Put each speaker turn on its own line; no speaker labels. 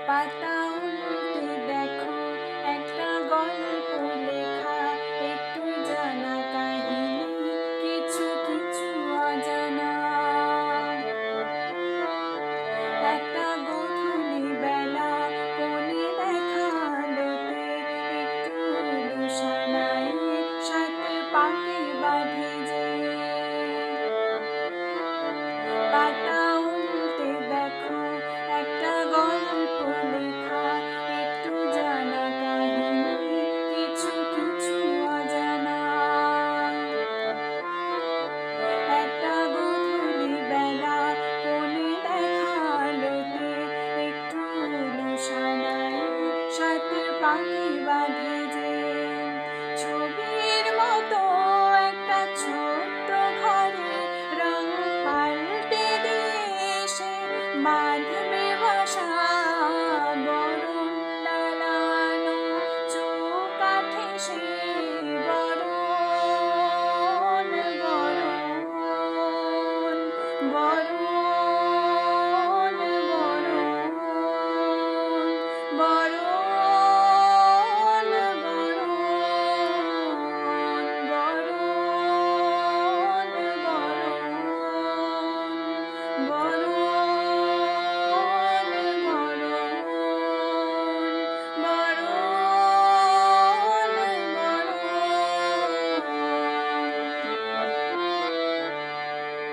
পাতা উল্টে দেখো একটা গল্প লেখা, একটু জানা কাহিনী, কিছু কিছু অজানা। একটা গধূলি বেলা কোণে দেখা আলোতে একটু রুষানায় সাথে পাকে বাঁধে যে। পাতা উল্টে দেখো একটা গল্প লেখা, একটু জানা কাহিনী, কিছু কিছু অজানা। একটা গধূলি বেলা কোণে দেখা আলোতে একটু রুষানায় সাথে পাখি বাঁধে যে। ছবির মতো একটা ছোট্ট ঘরে রং পাল্টে দিয়ে সে বাঁধবে বাসা, বরণ ডালানো চৌকাঠে সে বরণ বরণ বরণ।